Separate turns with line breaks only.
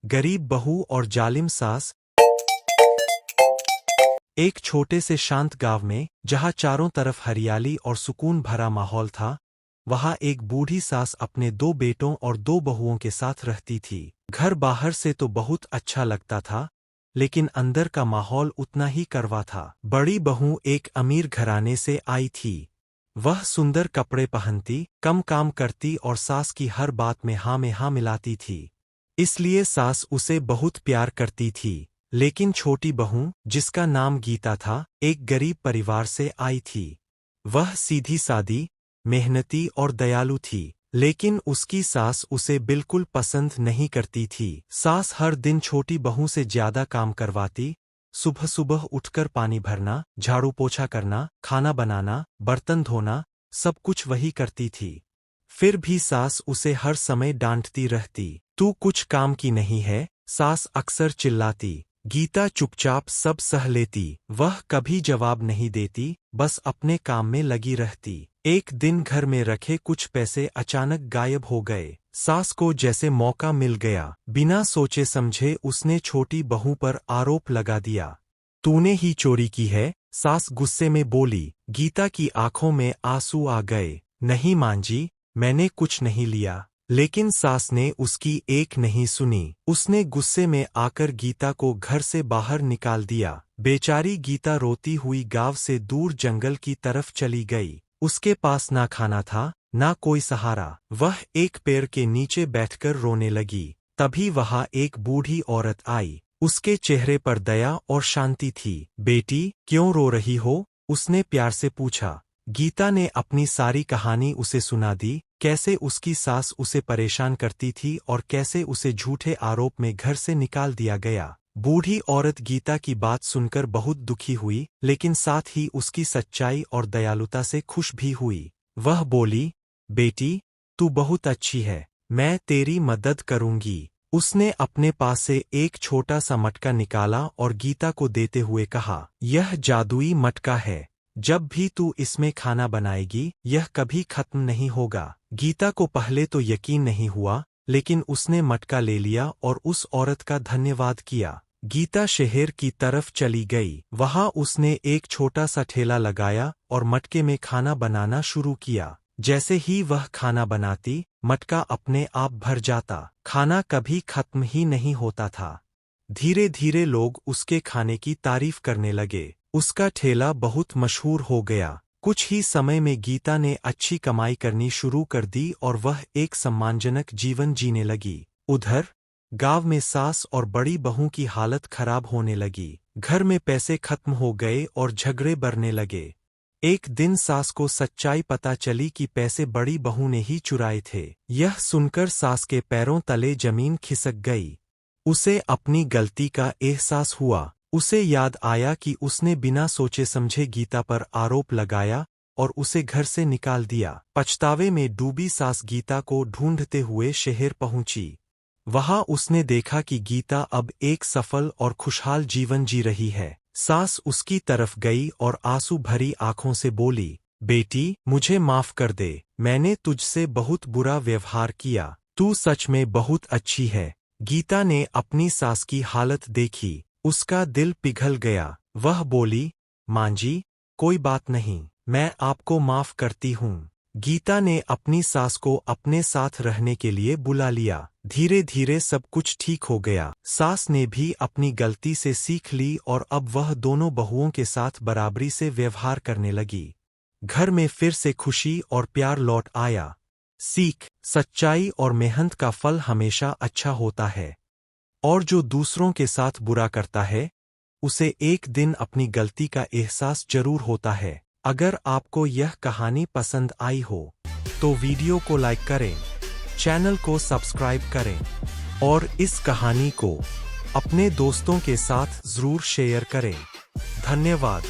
गरीब बहू और जालिम सास। एक छोटे से शांत गांव में, जहां चारों तरफ हरियाली और सुकून भरा माहौल था, वहां एक बूढ़ी सास अपने 2 बेटों और 2 बहुओं के साथ रहती थी। घर बाहर से तो बहुत अच्छा लगता था, लेकिन अंदर का माहौल उतना ही कड़वा था। बड़ी बहू एक अमीर घराने से आई थी। वह सुंदर कपड़े पहनती, कम काम करती और सास की हर बात में हाँ मिलाती थी। इसलिए सास उसे बहुत प्यार करती थी। लेकिन छोटी बहू, जिसका नाम गीता था, एक गरीब परिवार से आई थी। वह सीधी सादी, मेहनती और दयालु थी, लेकिन उसकी सास उसे बिल्कुल पसंद नहीं करती थी। सास हर दिन छोटी बहू से ज्यादा काम करवाती, सुबह सुबह उठकर पानी भरना, झाड़ू पोछा करना, खाना बनाना, बर्तन धोना, सब कुछ वही करती थी। फिर भी सास उसे हर समय डांटती रहती। तू कुछ काम की नहीं है, सास अक्सर चिल्लाती। गीता चुपचाप सब सह लेती। वह कभी जवाब नहीं देती, बस अपने काम में लगी रहती। एक दिन घर में रखे कुछ पैसे अचानक गायब हो गए। सास को जैसे मौका मिल गया। बिना सोचे समझे उसने छोटी बहू पर आरोप लगा दिया। तूने ही चोरी की है, सास गुस्से में बोली। गीता की आंखों में आंसू आ गए। नहीं मां जी, मैंने कुछ नहीं लिया। लेकिन सास ने उसकी एक नहीं सुनी। उसने गुस्से में आकर गीता को घर से बाहर निकाल दिया। बेचारी गीता रोती हुई गांव से दूर जंगल की तरफ चली गई। उसके पास ना खाना था, ना कोई सहारा। वह एक पेड़ के नीचे बैठकर रोने लगी। तभी वहां एक बूढ़ी औरत आई। उसके चेहरे पर दया और शांति थी। बेटी, क्यों रो रही हो? उसने प्यार से पूछा। गीता ने अपनी सारी कहानी उसे सुना दी, कैसे उसकी सास उसे परेशान करती थी और कैसे उसे झूठे आरोप में घर से निकाल दिया गया। बूढ़ी औरत गीता की बात सुनकर बहुत दुखी हुई, लेकिन साथ ही उसकी सच्चाई और दयालुता से खुश भी हुई। वह बोली, बेटी, तू बहुत अच्छी है, मैं तेरी मदद करूंगी। उसने अपने पास से एक छोटा सा मटका निकाला और गीता को देते हुए कहा, यह जादुई मटका है। जब भी तू इसमें खाना बनाएगी, यह कभी खत्म नहीं होगा। गीता को पहले तो यकीन नहीं हुआ, लेकिन उसने मटका ले लिया और उस औरत का धन्यवाद किया। गीता शहर की तरफ चली गई। वहां उसने एक छोटा सा ठेला लगाया और मटके में खाना बनाना शुरू किया। जैसे ही वह खाना बनाती, मटका अपने आप भर जाता। खाना कभी खत्म ही नहीं होता था। धीरे धीरे लोग उसके खाने की तारीफ करने लगे। उसका ठेला बहुत मशहूर हो गया। कुछ ही समय में गीता ने अच्छी कमाई करनी शुरू कर दी और वह एक सम्मानजनक जीवन जीने लगी। उधर गांव में सास और बड़ी बहू की हालत खराब होने लगी। घर में पैसे खत्म हो गए और झगड़े बढ़ने लगे। एक दिन सास को सच्चाई पता चली कि पैसे बड़ी बहू ने ही चुराए थे। यह सुनकर सास के पैरों तले जमीन खिसक गई। उसे अपनी गलती का एहसास हुआ। उसे याद आया कि उसने बिना सोचे समझे गीता पर आरोप लगाया और उसे घर से निकाल दिया। पछतावे में डूबी सास गीता को ढूंढते हुए शहर पहुंची। वहां उसने देखा कि गीता अब एक सफल और खुशहाल जीवन जी रही है। सास उसकी तरफ गई और आंसू भरी आंखों से बोली, बेटी, मुझे माफ कर दे, मैंने तुझसे बहुत बुरा व्यवहार किया। तू सच में बहुत अच्छी है। गीता ने अपनी सास की हालत देखी। उसका दिल पिघल गया। वह बोली, मां जी, कोई बात नहीं, मैं आपको माफ करती हूँ। गीता ने अपनी सास को अपने साथ रहने के लिए बुला लिया। धीरे धीरे सब कुछ ठीक हो गया। सास ने भी अपनी गलती से सीख ली और अब वह दोनों बहुओं के साथ बराबरी से व्यवहार करने लगी। घर में फिर से खुशी और प्यार लौट आया। सीख, सच्चाई और मेहनत का फल हमेशा अच्छा होता है, और जो दूसरों के साथ बुरा करता है, उसे एक दिन अपनी गलती का एहसास जरूर होता है। अगर आपको यह कहानी पसंद आई हो, तो वीडियो को लाइक करें, चैनल को सब्सक्राइब करें और इस कहानी को अपने दोस्तों के साथ जरूर शेयर करें। धन्यवाद।